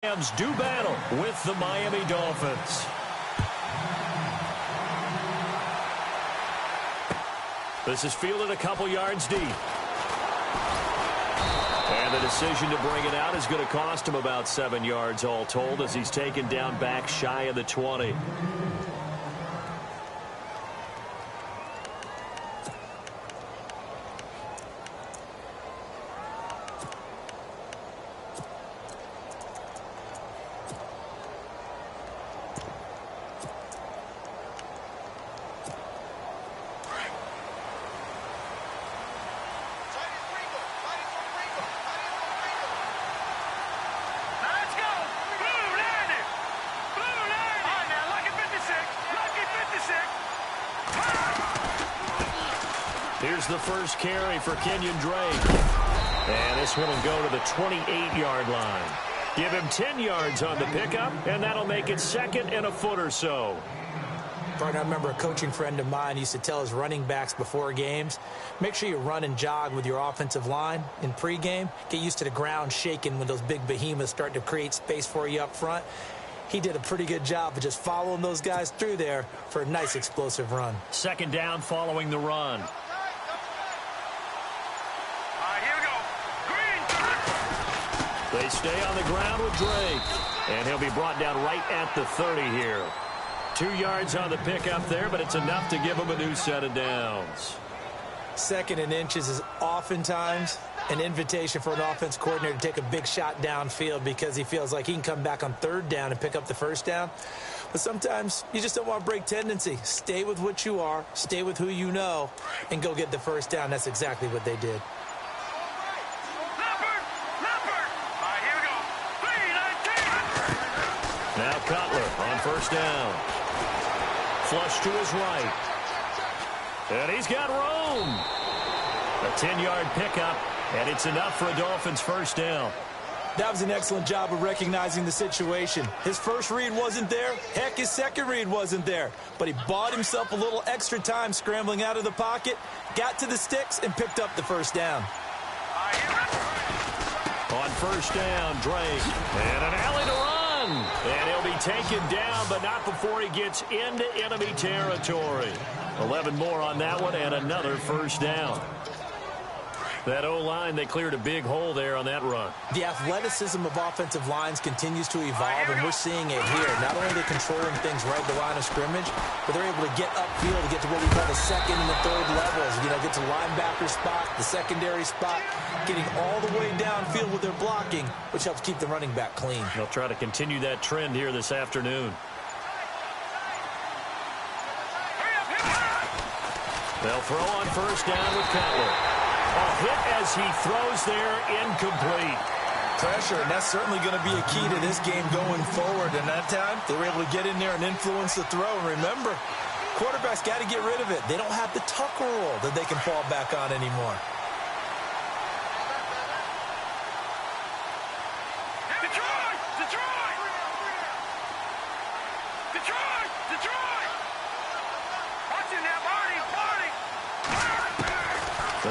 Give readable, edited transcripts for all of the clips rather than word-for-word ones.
Rams do battle with the Miami Dolphins. This is fielded a couple yards deep. And the decision to bring it out is going to cost him about 7 yards all told as he's taken down back shy of the 20. Here's the first carry for Kenyon Drake. And this one will go to the 28-yard line. Give him 10 yards on the pickup, and that'll make it second and a foot or so. Partner, I remember a coaching friend of mine used to tell his running backs before games, make sure you run and jog with your offensive line in pregame. Get used to the ground shaking when those big behemoths start to create space for you up front. He did a pretty good job of just following those guys through there for a nice explosive run. Second down following the run. They stay on the ground with Drake. And he'll be brought down right at the 30 here. 2 yards on the pickup there, but it's enough to give him a new set of downs. Second and inches is oftentimes an invitation for an offense coordinator to take a big shot downfield because he feels like he can come back on third down and pick up the first down. But sometimes you just don't want to break tendency. Stay with what you are, stay with who you know, and go get the first down. That's exactly what they did. Now Cutler on first down. Flush to his right. And he's got room. A 10-yard pickup, and it's enough for a Dolphins first down. That was an excellent job of recognizing the situation. His first read wasn't there. Heck, his second read wasn't there. But he bought himself a little extra time scrambling out of the pocket, got to the sticks, and picked up the first down. On first down, Drake. And an alley to run. And he'll be taken down, but not before he gets into enemy territory. 11 more on that one, and another first down. That O-line, they cleared a big hole there on that run. The athleticism of offensive lines continues to evolve, and we're seeing it here. Not only are they controlling things right at the line of scrimmage, but they're able to get upfield to get to what we call the second and the third levels. You know, get to linebacker spot, the secondary spot, getting all the way downfield with their blocking, which helps keep the running back clean. They'll try to continue that trend here this afternoon. They'll throw on first down with Cutler. A hit as he throws there, incomplete. Pressure, and that's certainly going to be a key to this game going forward. And that time, they were able to get in there and influence the throw. And remember, quarterbacks got to get rid of it. They don't have the tucker roll that they can fall back on anymore.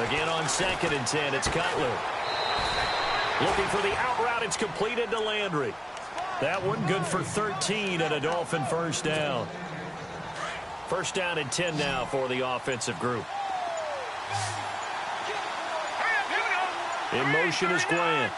Again on second and 10, it's Cutler. Looking for the out route, it's completed to Landry. That one good for 13 and a Dolphin first down. First down and 10 now for the offensive group. In motion is Grant.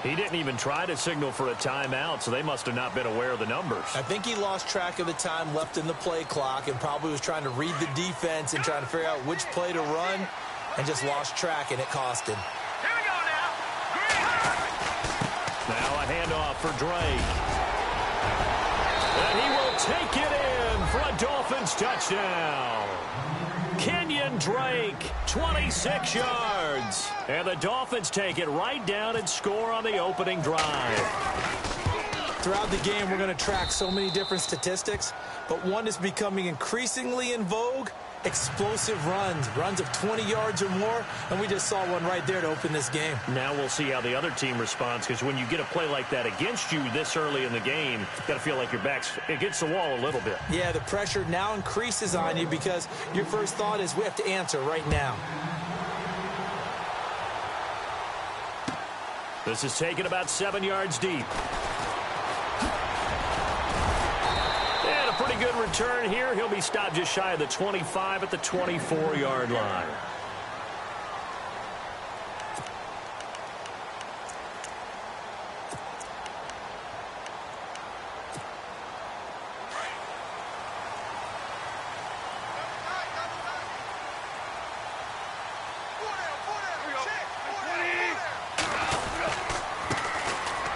He didn't even try to signal for a timeout, so they must have not been aware of the numbers. I think he lost track of the time left in the play clock and probably was trying to read the defense and trying to figure out which play to run and just lost track, and it cost him. Here we go now. Now a handoff for Drake. And he will take it in for a Dolphins touchdown. Kenyon Drake, 26 yards. And the Dolphins take it right down and score on the opening drive. Throughout the game, we're going to track so many different statistics, but one is becoming increasingly in vogue, explosive runs of 20 yards or more, and we just saw one right there to open this game. Now we'll see how the other team responds, because when you get a play like that against you this early in the game, you've got to feel like your back's against the wall a little bit. Yeah, the pressure now increases on you because your first thought is we have to answer right now. This is taken about 7 yards deep. And a pretty good return here. He'll be stopped just shy of the 25 at the 24-yard line.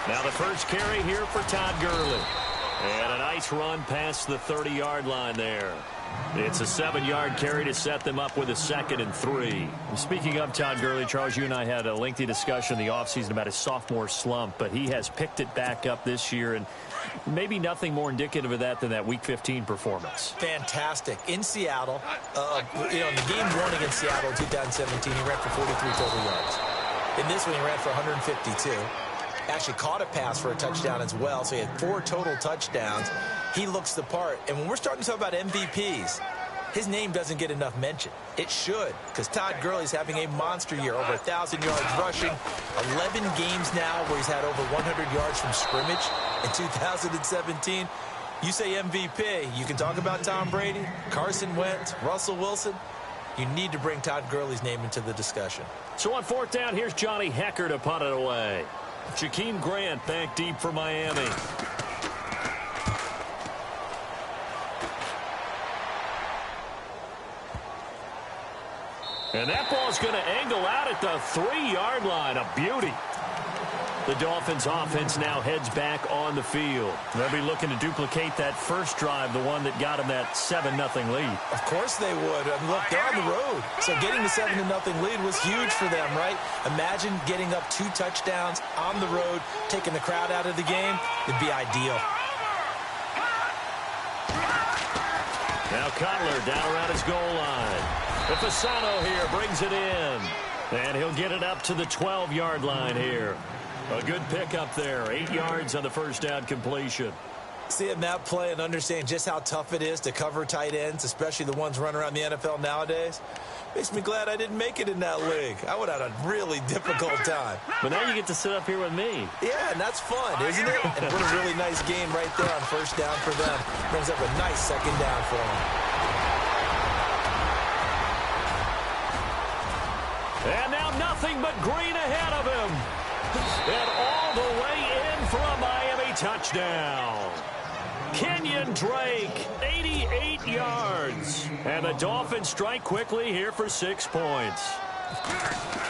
Now the first carry here for Todd Gurley. And a nice run past the 30-yard line there. It's a 7-yard carry to set them up with a 2nd and 3. Speaking of Todd Gurley, Charles, you and I had a lengthy discussion in the offseason about his sophomore slump, but he has picked it back up this year, and maybe nothing more indicative of that than that Week 15 performance. Fantastic. In Seattle, in the game 1 against Seattle in 2017, he ran for 43 total yards. In this one, he ran for 152. Actually caught a pass for a touchdown as well, so he had 4 total touchdowns. He looks the part. And when we're starting to talk about MVPs, his name doesn't get enough mention. It should, because Todd Gurley's having a monster year, over 1,000 yards rushing, 11 games now where he's had over 100 yards from scrimmage in 2017. You say MVP, you can talk about Tom Brady, Carson Wentz, Russell Wilson. You need to bring Todd Gurley's name into the discussion. So on 4th down, here's Johnny Hecker to punt it away. Jakeem Grant back deep for Miami. And that ball's going to angle out at the 3-yard line. A beauty. The Dolphins offense now heads back on the field. They'll be looking to duplicate that first drive, the one that got them that 7-0 lead. Of course they would. I mean, look, they're on the road. So getting the 7-0 lead was huge for them, right? Imagine getting up 2 touchdowns on the road, taking the crowd out of the game. It'd be ideal. Now Cutler down around his goal line. Fasano here brings it in. And he'll get it up to the 12-yard line here. A good pickup there. 8 yards on the first down completion. Seeing that play and understanding just how tough it is to cover tight ends, especially the ones running around the NFL nowadays, makes me glad I didn't make it in that league. I would have had a really difficult time. But now you get to sit up here with me. Yeah, and that's fun, isn't it? And what a really nice game right there on first down for them. Brings up a nice 2nd down for them. And now nothing but green ahead of him. And all the way in for a Miami touchdown. Kenyon Drake, 88 yards. And the Dolphins strike quickly here for 6 points.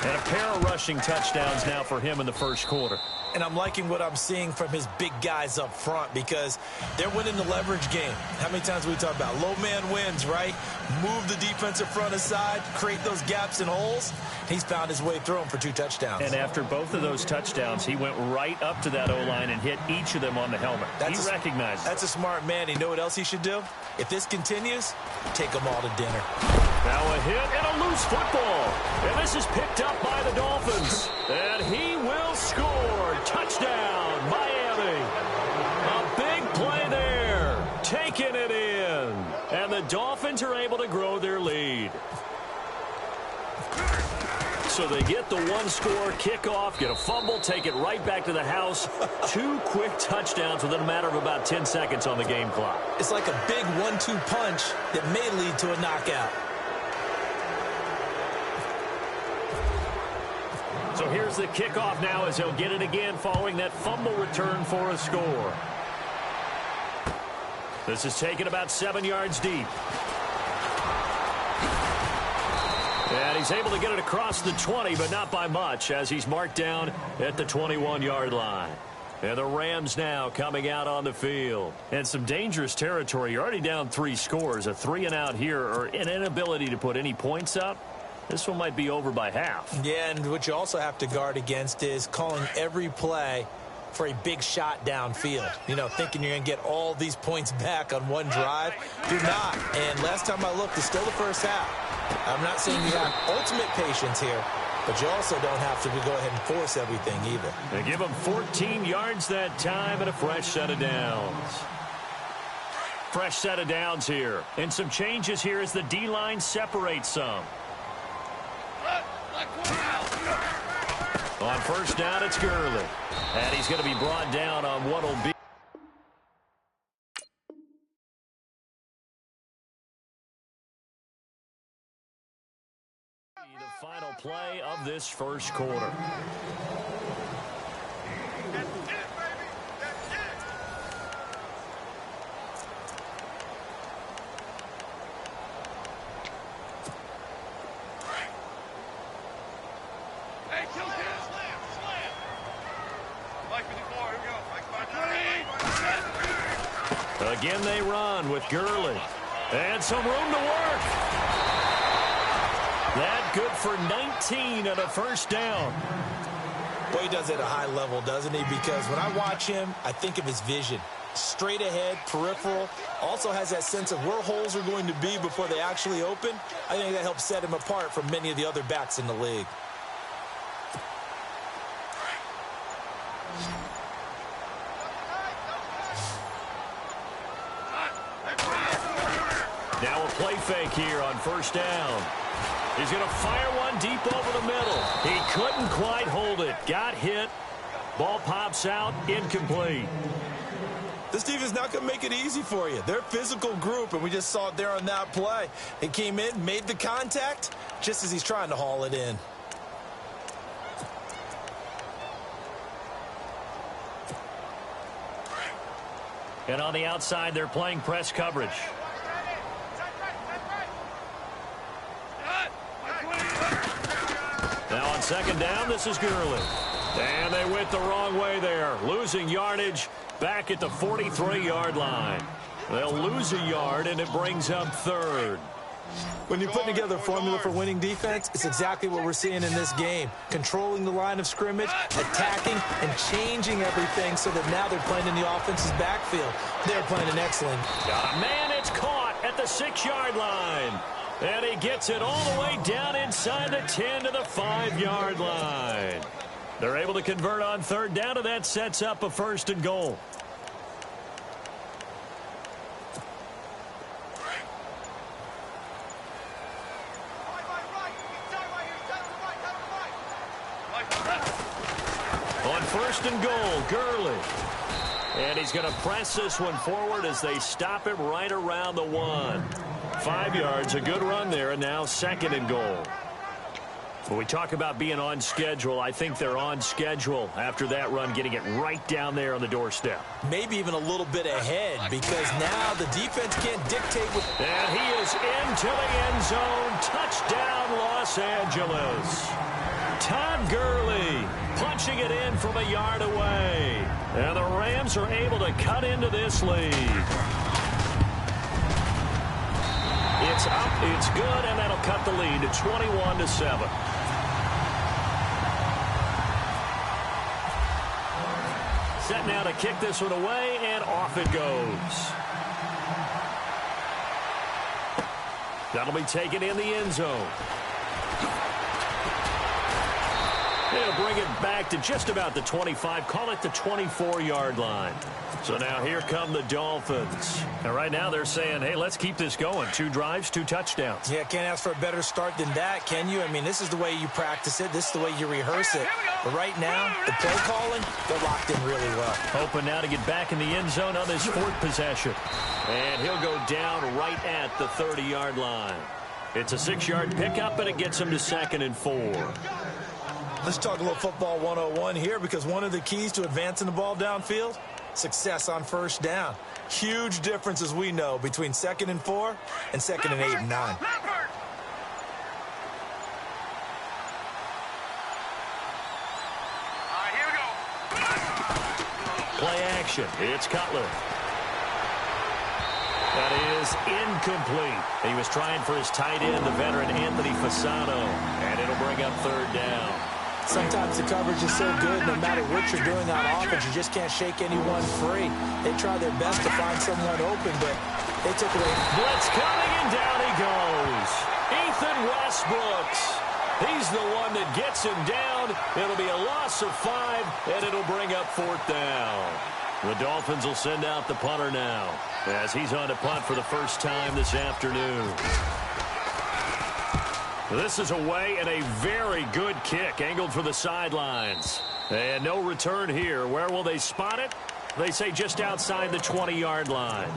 And a pair of rushing touchdowns now for him in the first quarter. And I'm liking what I'm seeing from his big guys up front because they're winning the leverage game. How many times we talk about low man wins, right? Move the defensive front aside, create those gaps and holes. He's found his way through them for 2 touchdowns. And after both of those touchdowns, he went right up to that O-line and hit each of them on the helmet. He recognized it. That's a smart man. You know what else he should do? If this continues, take them all to dinner. Now a hit and a loose football. And this is picked up by the Dolphins. And he will score. Touchdown, Miami. A big play there. Taking it in. And the Dolphins are able to grow their lead. So they get the 1-score kickoff, get a fumble, take it right back to the house. 2 quick touchdowns within a matter of about 10 seconds on the game clock. It's like a big 1-2 punch that may lead to a knockout. So here's the kickoff now as he'll get it again following that fumble return for a score. This is taken about 7 yards deep. And he's able to get it across the 20, but not by much, as he's marked down at the 21-yard line. And the Rams now coming out on the field. And some dangerous territory. You're already down 3 scores. A 3-and-out here, or an inability to put any points up. This one might be over by half. Yeah, and what you also have to guard against is calling every play for a big shot downfield. You know, thinking you're going to get all these points back on one drive. Do not. And last time I looked, it's still the first half. I'm not saying you have ultimate patience here, but you also don't have to go ahead and force everything either. They give them 14 yards that time and a fresh set of downs. Fresh set of downs here. And some changes here as the D-line separates some. On first down, it's Gurley. And he's going to be brought down on what will be the final play of this first quarter. Again, they run with Gurley. And some room to work. That good for 19 and a first down. Boy, he does it at a high level, doesn't he? Because when I watch him, I think of his vision. Straight ahead, peripheral. Also has that sense of where holes are going to be before they actually open. I think that helps set him apart from many of the other backs in the league. Now a play fake here on first down. He's going to fire one deep over the middle. He couldn't quite hold it. Got hit. Ball pops out. Incomplete. This team is not going to make it easy for you. They're a physical group, and we just saw it there on that play. He came in, made the contact, just as he's trying to haul it in. And on the outside, they're playing press coverage. Now on second down, this is Gurley. And they went the wrong way there. Losing yardage back at the 43-yard line. They'll lose a yard, and it brings up third. When you're putting together a formula for winning defense, it's exactly what we're seeing in this game. Controlling the line of scrimmage, attacking, and changing everything so that now they're playing in the offense's backfield. They're playing an excellent. Got a man, it's caught at the 6-yard line. And he gets it all the way down inside the 10 to the 5-yard line. They're able to convert on third down, and that sets up a first and goal. On first and goal, Gurley. And he's going to press this one forward as they stop him right around the 1. 5 yards, a good run there, and now second and goal. When we talk about being on schedule, I think they're on schedule after that run, getting it right down there on the doorstep. Maybe even a little bit ahead, because now the defense can't dictate. And he is into the end zone. Touchdown, Los Angeles. Todd Gurley punching it in from a yard away. And the Rams are able to cut into this lead. It's up, it's good, and that'll cut the lead to 21-7. Set now to kick this one away, and off it goes. That'll be taken in the end zone. They'll bring it back to just about the 25, call it the 24-yard line. So now here come the Dolphins. And right now they're saying, hey, let's keep this going. 2 drives, 2 touchdowns. Yeah, can't ask for a better start than that, can you? I mean, this is the way you practice it. This is the way you rehearse it. But right now, the play calling, they're locked in really well. Hoping now to get back in the end zone on this 4th possession. And he'll go down right at the 30-yard line. It's a 6-yard pickup, and it gets him to 2nd and 4. Let's talk a little football 101 here, because one of the keys to advancing the ball downfield, success on first down. Huge difference, as we know, between 2nd and 4 and 2nd and 8 and 9. Here we go. Play action. It's Cutler. That is incomplete. He was trying for his tight end, the veteran Anthony Fasano, and it'll bring up third down. Sometimes the coverage is so good, no matter what you're doing on offense, you just can't shake anyone free. They try their best to find someone open, but they took away. Blitz coming, and down he goes. Ethan Westbrooks. He's the one that gets him down. It'll be a loss of 5, and it'll bring up 4th down. The Dolphins will send out the punter now, as he's on to punt for the first time this afternoon. This is away, and a very good kick angled for the sidelines. And no return here. Where will they spot it? They say just outside the 20-yard line.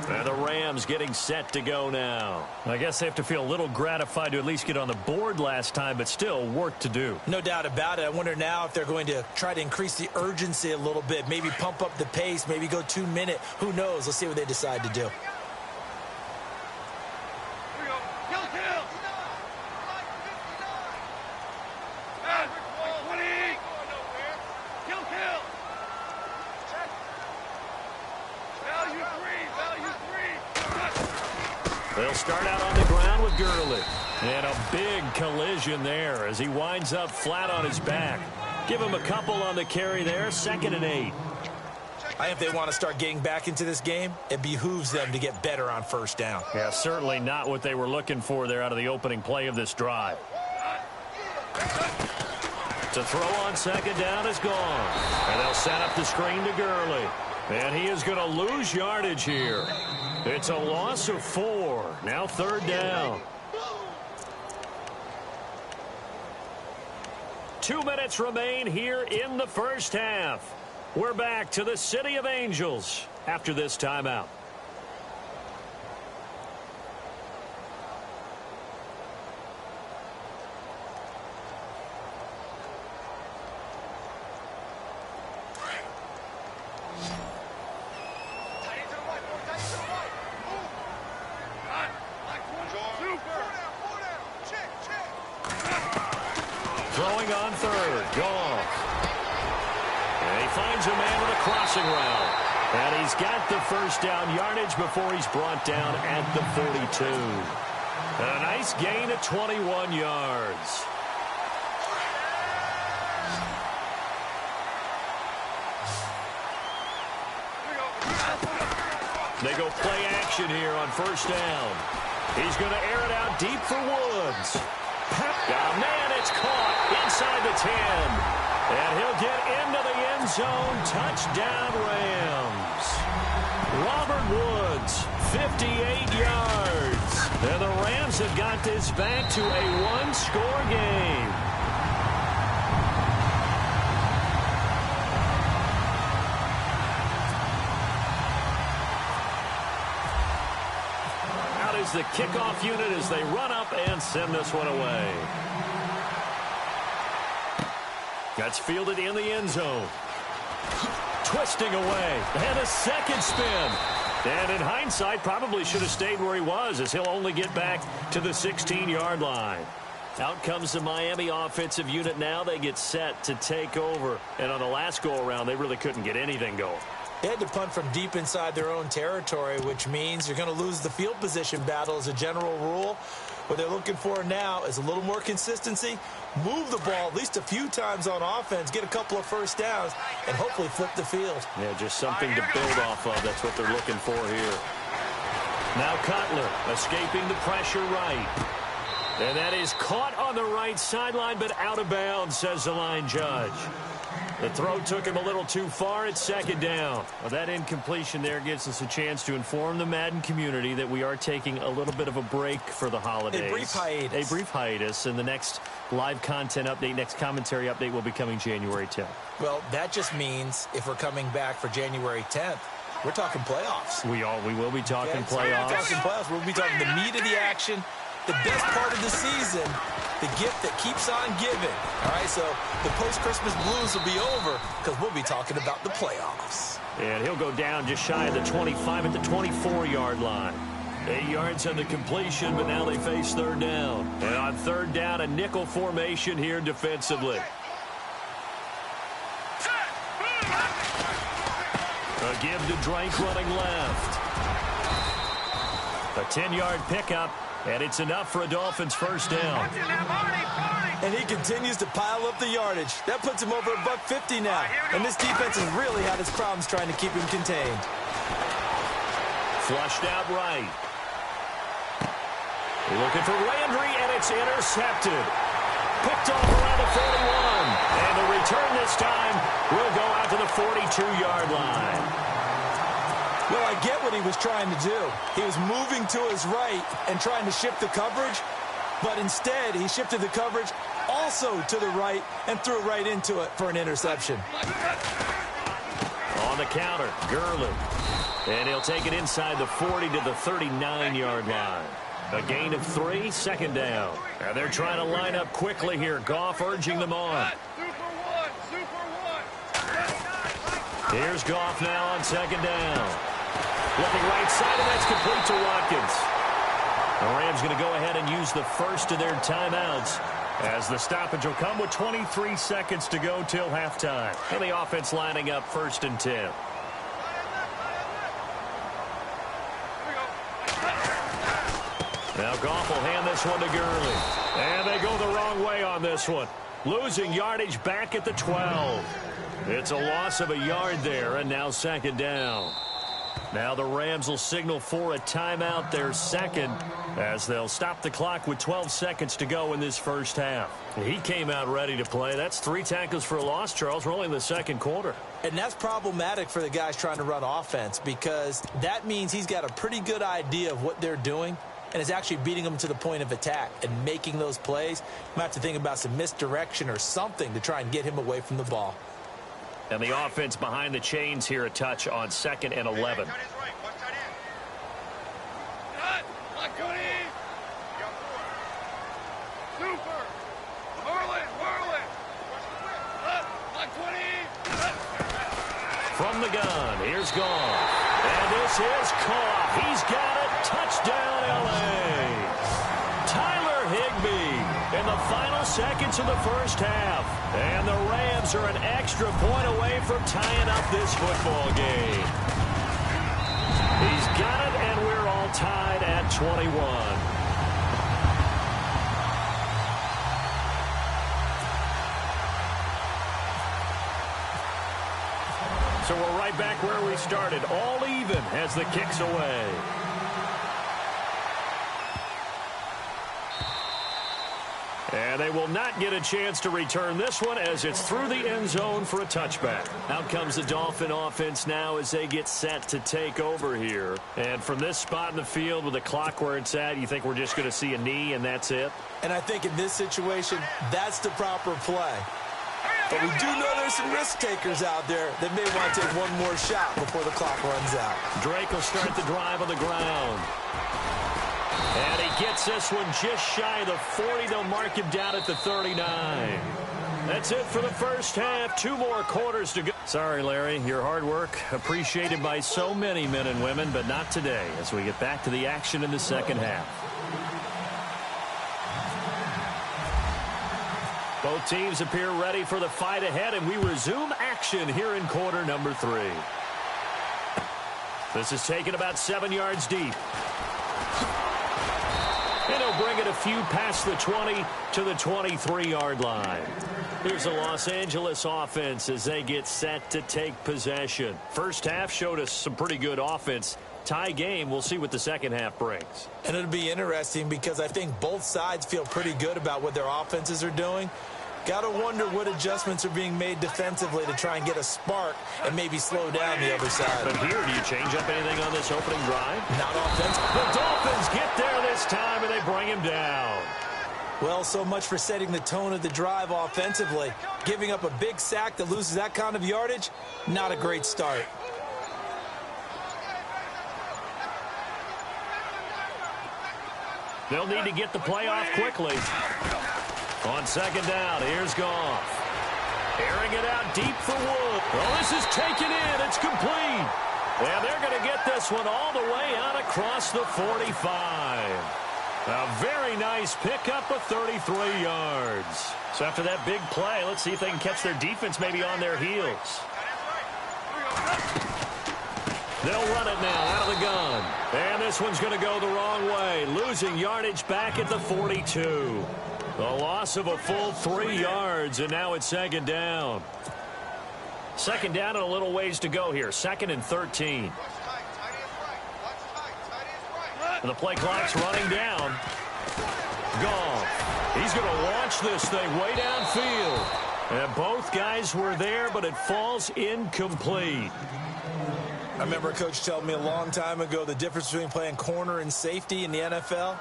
And the Rams getting set to go now. I guess they have to feel a little gratified to at least get on the board last time, but still work to do. No doubt about it. I wonder now if they're going to try to increase the urgency a little bit, maybe pump up the pace, maybe go 2-minute. Who knows? Let's see what they decide to do. They'll start out on the ground with Gurley. And a big collision there as he winds up flat on his back. Give him a couple on the carry there. 2nd and 8. I think if they want to start getting back into this game, it behooves them to get better on 1st down. Yeah, certainly not what they were looking for there out of the opening play of this drive. To throw on 2nd down is gone. And they'll set up the screen to Gurley. And he is going to lose yardage here. It's a loss of 4. Now 3rd down. 2 minutes remain here in the first half. We're back to the City of Angels after this timeout. Throwing on 3rd. Goff. And he finds a man with a crossing route. And he's got the 1st down yardage before he's brought down at the 42. And a nice gain of 21 yards. They go play action here on 1st down. He's going to air it out deep for Woods. Oh, man, it's caught inside the 10. And he'll get into the end zone. Touchdown, Rams. Robert Woods, 58 yards. And the Rams have got this back to a 1-score game. Out is the kickoff unit as they run up and send this one away. That's fielded in the end zone. Twisting away. And a 2nd spin. And in hindsight, probably should have stayed where he was, as he'll only get back to the 16-yard line. Out comes the Miami offensive unit now. They get set to take over. And on the last go-around, they really couldn't get anything going. They had to punt from deep inside their own territory, which means you're going to lose the field position battle as a general rule. What they're looking for now is a little more consistency, move the ball at least a few times on offense, get a couple of 1st downs, and hopefully flip the field. Yeah, just something to build off of. That's what they're looking for here. Now Cutler escaping the pressure right. And that is caught on the right sideline, but out of bounds, says the line judge. The throw took him a little too far. It's 2nd down. Well, that incompletion there gives us a chance to inform the Madden community that we are taking a little bit of a break for the holidays. A brief hiatus. A brief hiatus. And the next live content update, next commentary update will be coming January 10th. Well, that just means if we're coming back for January 10th, we're talking playoffs. We will be talking playoffs. We're talking playoffs. We'll be talking the meat of the action, the best part of the season, the gift that keeps on giving. All right, so the post-Christmas blues will be over because we'll be talking about the playoffs. And he'll go down just shy of the 25 at the 24-yard line. 8 yards on the completion, but now they face 3rd down. And on 3rd down, a nickel formation here defensively. A give to Drake running left. A 10-yard pickup, and it's enough for a Dolphins 1st down. And he continues to pile up the yardage. That puts him over $150 now. And this defense has really had its problems trying to keep him contained. Flushed out right. Looking for Landry, and it's intercepted. Picked off around the 41. And the return this time will go out to the 42-yard line. Well, I get what he was trying to do. He was moving to his right and trying to shift the coverage. But instead, he shifted the coverage also to the right and threw right into it for an interception. On the counter, Gurley. And he'll take it inside the 40 to the 39-yard line. A gain of 3, second down. And they're trying to line up quickly here. Goff urging them on. Here's Goff now on second down. Looking right side, and that's complete to Watkins. The Rams going to go ahead and use the first of their timeouts as the stoppage will come with 23 seconds to go till halftime. And the offense lining up 1st and 10. Now Goff will hand this one to Gurley. And they go the wrong way on this one. Losing yardage back at the 12. It's a loss of a yard there, and now second down. Now the Rams will signal for a timeout, their second, as they'll stop the clock with 12 seconds to go in this first half. He came out ready to play. That's 3 tackles for a loss, Charles, rolling in the second quarter. And that's problematic for the guys trying to run offense, because that means he's got a pretty good idea of what they're doing and is actually beating them to the point of attack and making those plays. You might have to think about some misdirection or something to try and get him away from the ball. And the offense behind the chains here, a touch on 2nd and 11. From the gun, here's Goff. And this is caught. He's got it. Touchdown, L.A. Tyler Higbee in the final seconds of the first half. And the Rams are an extra point away from tying up this football game. He's got it, and we're all tied at 21. So we're right back where we started, all even as the kick's away. And they will not get a chance to return this one as it's through the end zone for a touchback. Out comes the Dolphin offense now as they get set to take over here. And from this spot in the field with the clock where it's at, you think we're just going to see a knee and that's it? And I think in this situation, that's the proper play. But we do know there's some risk takers out there that may want to take one more shot before the clock runs out. Drake will start the drive on the ground. And he gets this one just shy of the 40. They'll mark him down at the 39. That's it for the first half. 2 more quarters to go. Sorry, Larry. Your hard work appreciated by so many men and women, but not today as we get back to the action in the second half. Both teams appear ready for the fight ahead, and we resume action here in quarter number 3. This is taken about 7 yards deep. And he'll bring it a few past the 20 to the 23-yard line. Here's the Los Angeles offense as they get set to take possession. First half showed us some pretty good offense. Tie game, we'll see what the second half brings. And it'll be interesting because I think both sides feel pretty good about what their offenses are doing. Got to wonder what adjustments are being made defensively to try and get a spark and maybe slow down the other side. But here, do you change up anything on this opening drive? Not offense. The Dolphins get there this time, and they bring him down. Well, so much for setting the tone of the drive offensively. Giving up a big sack that loses that kind of yardage, not a great start. They'll need to get the play off quickly. On second down, here's Goff. Airing it out deep for Wood. Well, this is taken in. It's complete. And they're going to get this one all the way out across the 45. A very nice pickup of 33 yards. So after that big play, let's see if they can catch their defense maybe on their heels. They'll run it now out of the gun. And this one's going to go the wrong way. Losing yardage back at the 42. A loss of a full 3 yards, and now it's second down. Second down and a little ways to go here. 2nd and 13. And the play clock's running down. Goff. He's going to launch this thing way downfield. And both guys were there, but it falls incomplete. I remember a coach telling me a long time ago the difference between playing corner and safety in the NFL.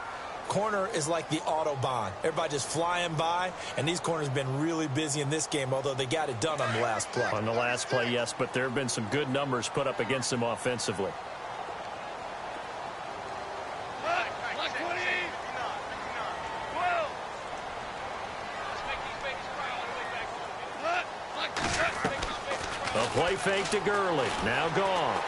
Corner is like the Autobahn. Everybody just flying by, and these corners have been really busy in this game, although they got it done on the last play. On the last play, yes, but there have been some good numbers put up against them offensively. A play fake to Gurley. Now Goff.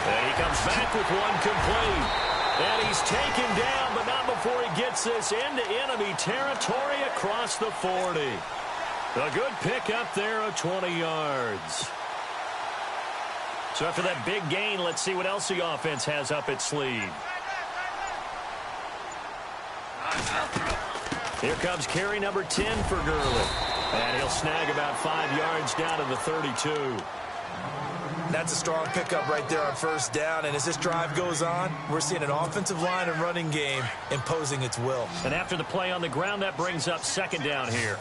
And he comes back with one complete. And he's taken down, but not before he gets this into enemy territory across the 40. A good pickup there of 20 yards. So after that big gain, let's see what else the offense has up its sleeve. Here comes carry number 10 for Gurley. And he'll snag about 5 yards down to the 32. That's a strong pickup right there on first down. And as this drive goes on, we're seeing an offensive line and running game imposing its will. And after the play on the ground, that brings up second down here.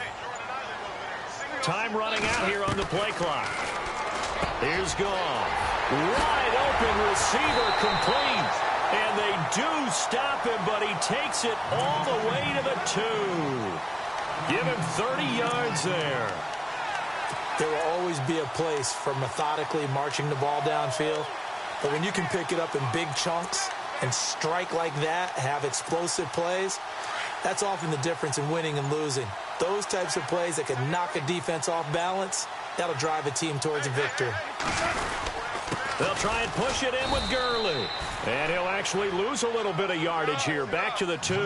Time running out here on the play clock. Here's Goff. Wide open receiver complete. And they do stop him, but he takes it all the way to the 2. Give him 30 yards there. There will always be a place for methodically marching the ball downfield. But when you can pick it up in big chunks and strike like that, have explosive plays, that's often the difference in winning and losing. Those types of plays that can knock a defense off balance, that'll drive a team towards a victory. They'll try and push it in with Gurley. And he'll actually lose a little bit of yardage here. Back to the 2.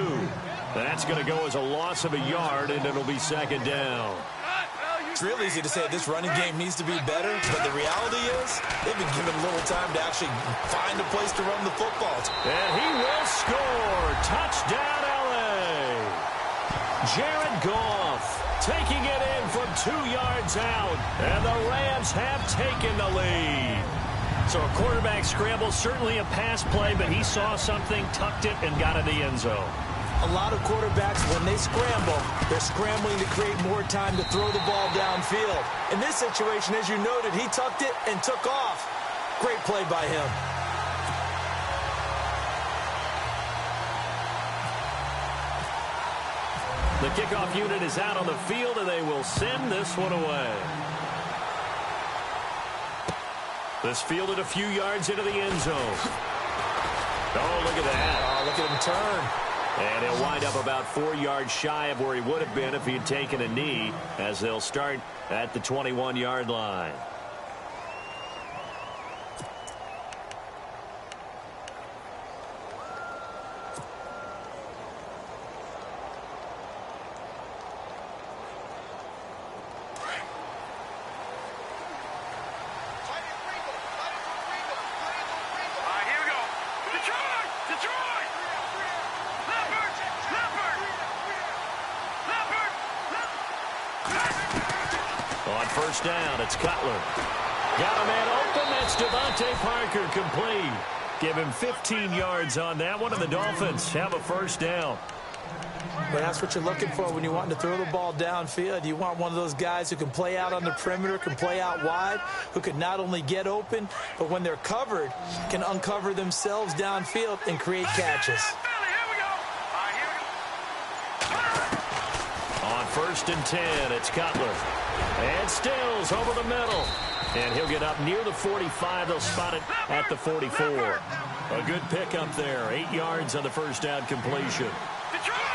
That's going to go as a loss of a yard, and it'll be second down. It's real easy to say this running game needs to be better, but the reality is they've been given a little time to actually find a place to run the football. And he will score. Touchdown, L.A. Jared Goff taking it in from 2 yards out, and the Rams have taken the lead. So a quarterback scramble, certainly a pass play, but he saw something, tucked it, and got in the end zone. A lot of quarterbacks, when they scramble, they're scrambling to create more time to throw the ball downfield. In this situation, as you noted, he tucked it and took off. Great play by him. The kickoff unit is out on the field, and they will send this one away. This fielded a few yards into the end zone. Oh, look at that. Oh, look at him turn. And he'll wind up about 4 yards shy of where he would have been if he had taken a knee, as they'll start at the 21-yard line. First down, it's Cutler. Got a man open, that's Devontae Parker complete. Give him 15 yards on that one, and the Dolphins have a first down. But that's what you're looking for when you want to throw the ball downfield. You want one of those guys who can play out on the perimeter, can play out wide, who can not only get open, but when they're covered, can uncover themselves downfield and create catches. On 1st and 10, it's Cutler. And Stills over the middle. And he'll get up near the 45. They'll spot it at the 44. A good pickup there. 8 yards on the first down completion.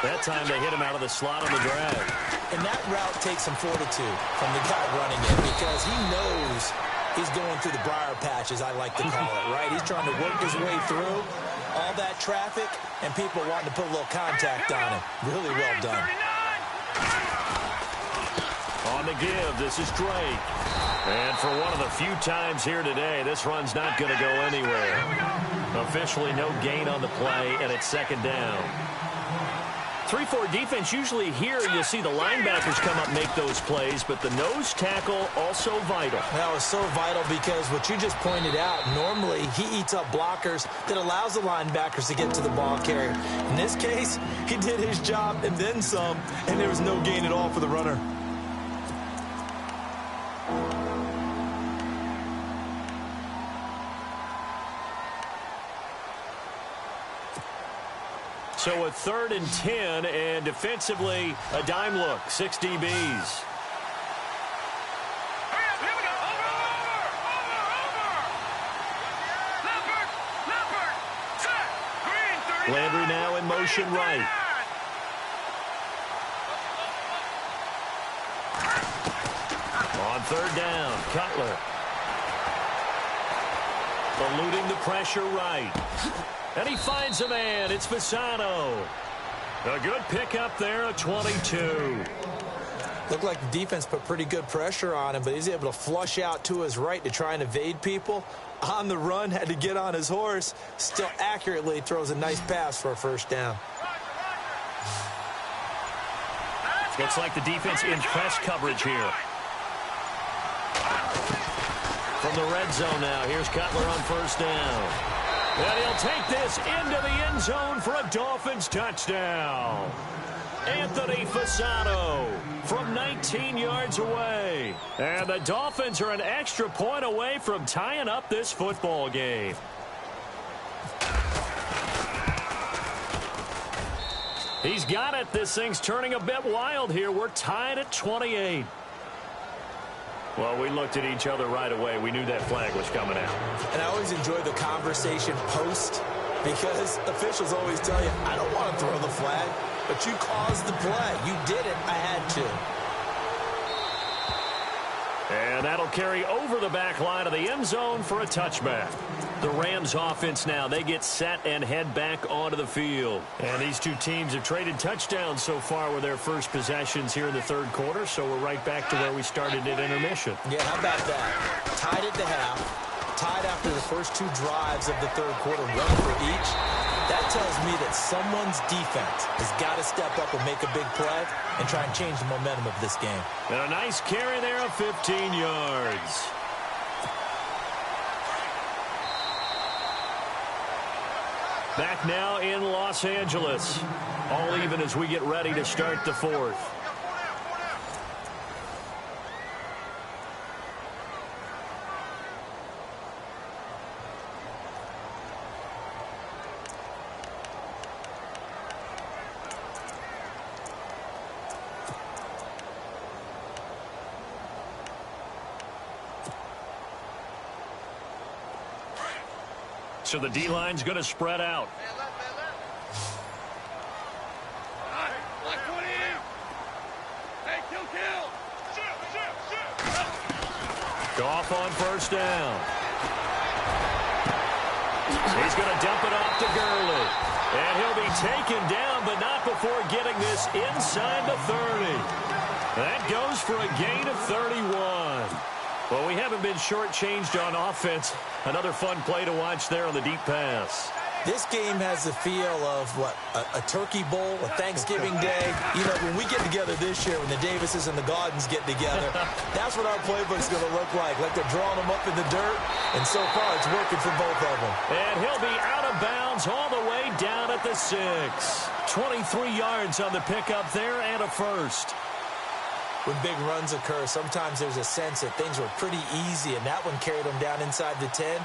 That time they hit him out of the slot on the drag. And that route takes some fortitude from the guy running it, because he knows he's going through the briar patch, as I like to call it, right? He's trying to work his way through all that traffic and people wanting to put a little contact on him. Really well done. On the give, this is Drake. And for one of the few times here today, this run's not going to go anywhere. Officially no gain on the play, and it's second down. 3-4 defense, usually here you see the linebackers come up and make those plays, but the nose tackle also vital. That was so vital because what you just pointed out, normally he eats up blockers that allows the linebackers to get to the ball carrier. In this case, he did his job and then some, and there was no gain at all for the runner. So a 3rd and 10, and defensively, a dime look, 6 DBs. Landry now in motion right. On 3rd down, Cutler. Eluding the pressure right. And he finds a man. It's Fasano. A good pickup there, a 22. Looked like the defense put pretty good pressure on him, but he's able to flush out to his right to try and evade people. On the run, had to get on his horse. Still accurately throws a nice pass for a 1st down. Looks like the defense in press coverage here. From the red zone now, here's Cutler on 1st down. And he'll take this into the end zone for a Dolphins touchdown. Anthony Fasano from 19 yards away. And the Dolphins are an extra point away from tying up this football game. He's got it. This thing's turning a bit wild here. We're tied at 28. Well, we looked at each other right away. We knew that flag was coming out. And I always enjoy the conversation post because officials always tell you, I don't want to throw the flag, but you caused the play. You did it. I had to. And that'll carry over the back line of the end zone for a touchback. The Rams offense now, they get set and head back onto the field. And these two teams have traded touchdowns so far with their first possessions here in the 3rd quarter, so we're right back to where we started at intermission. Yeah, how about that? Tied at the half, tied after the first 2 drives of the 3rd quarter, 1 for each. That tells me that someone's defense has got to step up and make a big play and try and change the momentum of this game. And a nice carry there of 15 yards. Back now in Los Angeles. All even as we get ready to start the 4th. So the D-line's going to spread out. Goff on 1st down. He's going to dump it off to Gurley. And he'll be taken down, but not before getting this inside the 30. That goes for a gain of 31. Well, we haven't been shortchanged on offense. Another fun play to watch there on the deep pass. This game has the feel of, what, a turkey bowl, a Thanksgiving day. You know, when we get together this year, when the Davises and the Gaudens get together, that's what our playbook's going to look like they're drawing them up in the dirt, and so far it's working for both of them. And he'll be out of bounds all the way down at the 6. 23 yards on the pickup there and a 1st. When big runs occur, sometimes there's a sense that things were pretty easy, and that one carried them down inside the 10.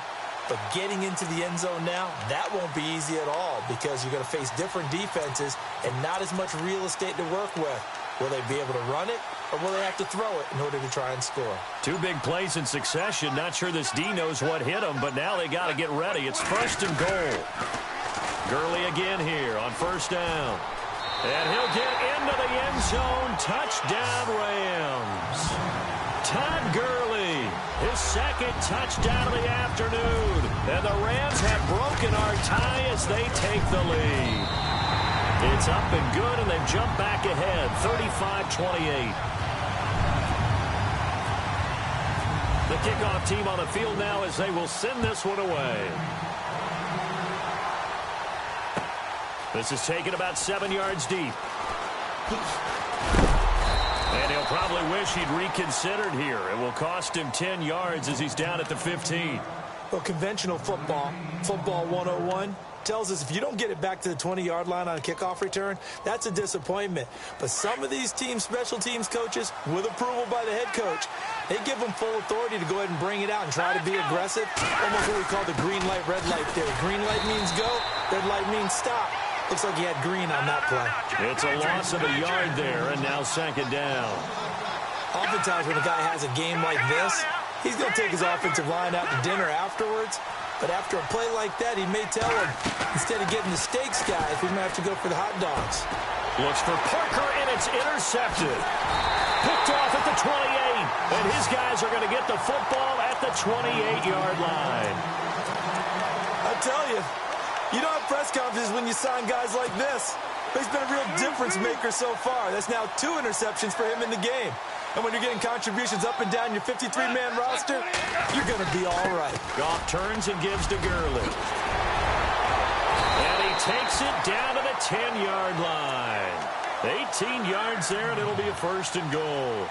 But getting into the end zone now, that won't be easy at all because you're going to face different defenses and not as much real estate to work with. Will they be able to run it, or will they have to throw it in order to try and score? 2 big plays in succession. Not sure this D knows what hit them, but now they got to get ready. It's 1st and goal. Gurley again here on 1st down. And he'll get into the end zone. Touchdown, Rams. Todd Gurley, his 2nd touchdown of the afternoon. And the Rams have broken our tie as they take the lead. It's up and good, and they've jumped back ahead, 35-28. The kickoff team on the field now as they will send this one away. This is taken about 7 yards deep. And he'll probably wish he'd reconsidered here. It will cost him 10 yards as he's down at the 15. Well, conventional football 101, tells us if you don't get it back to the 20-yard line on a kickoff return, that's a disappointment. But some of these teams, special teams coaches, with approval by the head coach, they give them full authority to go ahead and bring it out and try to be aggressive. Almost what we call the green light, red light theory. Green light means go, red light means stop. Looks like he had green on that play. It's a loss of a yard there, and now second down. Oftentimes when a guy has a game like this, he's going to take his offensive line out to dinner afterwards. But after a play like that, he may tell him, instead of getting the steaks, guys, we might have to go for the hot dogs. Looks for Parker, and it's intercepted. Picked off at the 28, and his guys are going to get the football at the 28-yard line. I tell you, you don't have press conferences when you sign guys like this. But he's been a real difference maker so far. That's now 2 interceptions for him in the game. And when you're getting contributions up and down your 53-man roster, you're going to be all right. Goff turns and gives to Gurley. And he takes it down to the 10-yard line. 18 yards there, and it'll be a first and goal.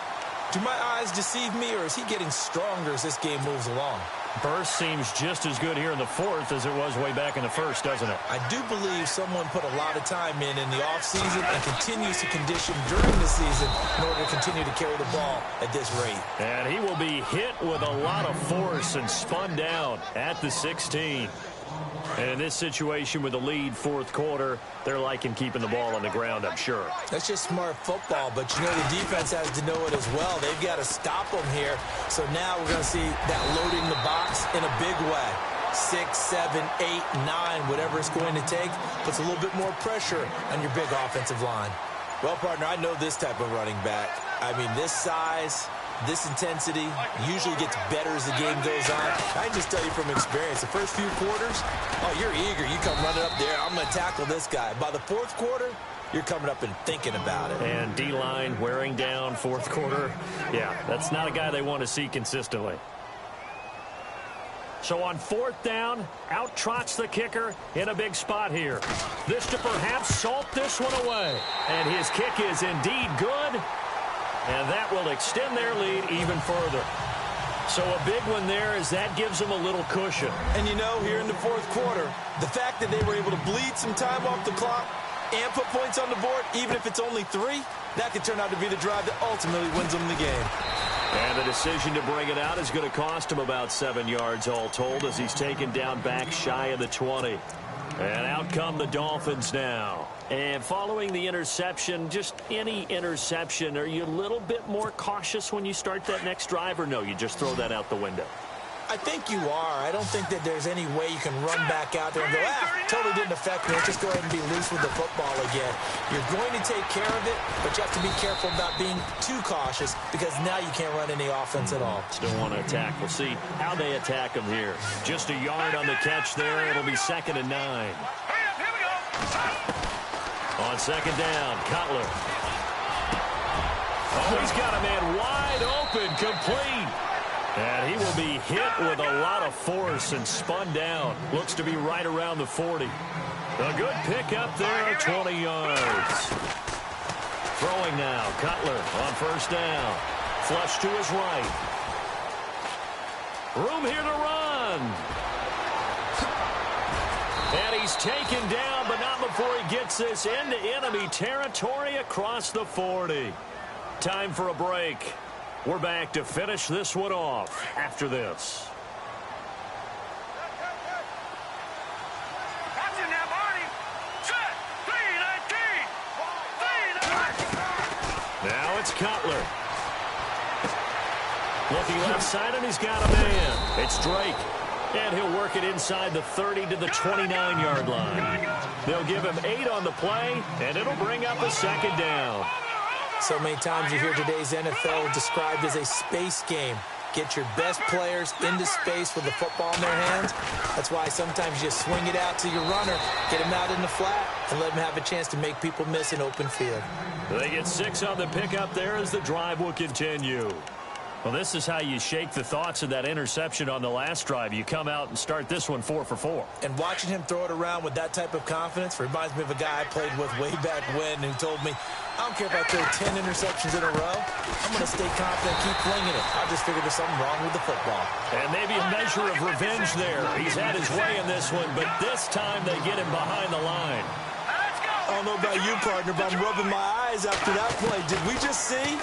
Do my eyes deceive me, or is he getting stronger as this game moves along? Burst seems just as good here in the fourth as it was way back in the first, doesn't it? I do believe someone put a lot of time in the offseason and continues to condition during the season in order to continue to carry the ball at this rate. And he will be hit with a lot of force and spun down at the 16. And in this situation with the lead fourth quarter, they're liking keeping the ball on the ground, I'm sure. That's just smart football, but you know the defense has to know it as well. They've got to stop them here. So now we're going to see that loading the box in a big way. 6, 7, 8, 9, whatever it's going to take, puts a little bit more pressure on your big offensive line. Well, partner, I know this type of running back. I mean, this size, this intensity usually gets better as the game goes on. I can just tell you from experience, the first few quarters, oh, you're eager. You come running up there, I'm going to tackle this guy. By the fourth quarter, you're coming up and thinking about it. And D-line wearing down fourth quarter. Yeah, that's not a guy they want to see consistently. So on fourth down, out trots the kicker in a big spot here. This to perhaps salt this one away. And his kick is indeed good. And that will extend their lead even further. So a big one there as that gives them a little cushion. And you know, here in the fourth quarter, the fact that they were able to bleed some time off the clock and put points on the board, even if it's only 3, that could turn out to be the drive that ultimately wins them the game. And the decision to bring it out is going to cost him about 7 yards all told as he's taken down back shy of the 20. And out come the Dolphins now. And following the interception, just any interception, are you a little bit more cautious when you start that next drive, or no, you just throw that out the window? I think you are. I don't think that there's any way you can run back out there and go, totally didn't affect me. Let's just go ahead and be loose with the football again. You're going to take care of it, but you have to be careful about being too cautious because now you can't run any offense at all. Still want to attack. We'll see how they attack them here. Just a yard on the catch there. It'll be 2nd and 9. On second down, Cutler. Oh, he's got a man wide open, complete. And he will be hit with a lot of force and spun down. Looks to be right around the 40. A good pick up there at 20 yards. Throwing now, Cutler on first down. Flush to his right. Room here to run. And he's taken down, but not before he gets this into enemy territory across the 40. Time for a break. We're back to finish this one off after this. Now it's Cutler. Looking left side, and he's got a man. It's Drake. And he'll work it inside the 30 to the 29-yard line. They'll give him 8 on the play, and it'll bring up a second down. So many times you hear today's NFL described as a space game. Get your best players into space with the football in their hands. That's why sometimes you swing it out to your runner, get him out in the flat, and let him have a chance to make people miss an open field. They get 6 on the pickup there as the drive will continue. Well, this is how you shake the thoughts of that interception on the last drive. You come out and start this one 4 for 4. And watching him throw it around with that type of confidence reminds me of a guy I played with way back when who told me, I don't care if I throw 10 interceptions in a row. I'm going to stay confident, keep flinging it. I just figured there's something wrong with the football. And maybe a measure of revenge there. He's had his way in this one, but this time they get him behind the line. I don't know about you, partner, but I'm rubbing my eyes after that play. Did we just see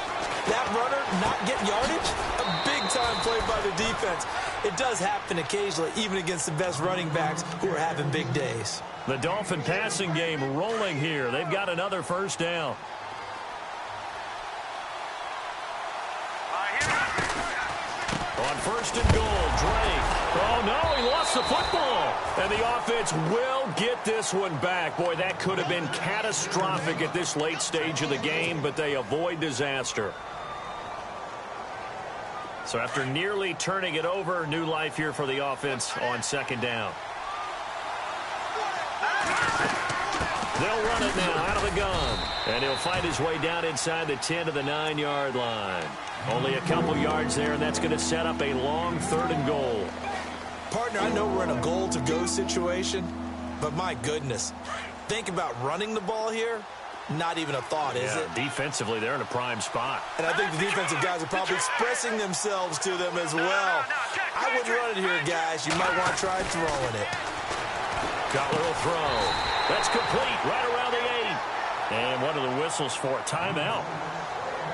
that runner not get yardage? A big-time play by the defense. It does happen occasionally, even against the best running backs who are having big days. The Dolphin passing game rolling here. They've got another first down. On first and goal, Drake. Oh, no, he lost the football. And the offense will get this one back. Boy, that could have been catastrophic at this late stage of the game, but they avoid disaster. So after nearly turning it over, new life here for the offense on second down. They'll run it now out of the gun. And he'll fight his way down inside the 10 to the 9-yard line. Only a couple yards there, and that's going to set up a long third and goal. Partner, I know we're in a goal-to-go situation, but my goodness, think about running the ball here. Not even a thought, is it? Defensively, they're in a prime spot. And I think the defensive guys are probably expressing themselves to them as well. I wouldn't run it here, guys. You might want to try throwing it. Cutler will throw. That's complete right around the 8. And one of the whistles for a timeout.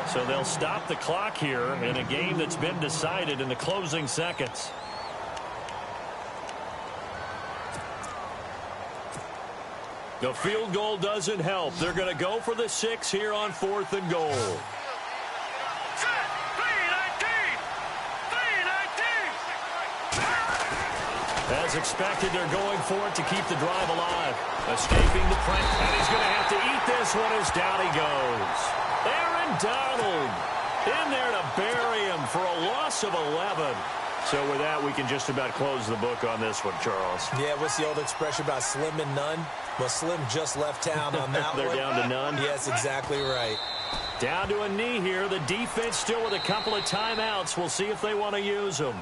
So they'll stop the clock here in a game that's been decided in the closing seconds. The field goal doesn't help. They're going to go for the 6 here on fourth and goal. As expected, they're going for it to keep the drive alive. Escaping the press, and he's going to have to eat this one as down he goes. Aaron Donald in there to bury him for a loss of 11. So with that, we can just about close the book on this one, Charles. Yeah, what's the old expression about slim and none? Well, Slim just left town on that They're one. down to none? Yes, exactly right. Down to a knee here. The defense still with a couple of timeouts. We'll see if they want to use them.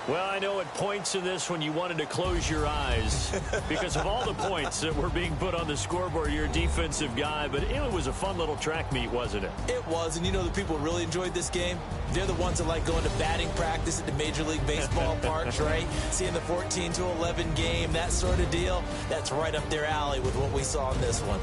Well, I know at points in this when you wanted to close your eyes because of all the points that were being put on the scoreboard. You're a defensive guy, but it was a fun little track meet, wasn't it? It was, and you know the people who really enjoyed this game? They're the ones that like going to batting practice at the Major League Baseball parks, right? Seeing the 14-11 game, that sort of deal. That's right up their alley with what we saw in this one.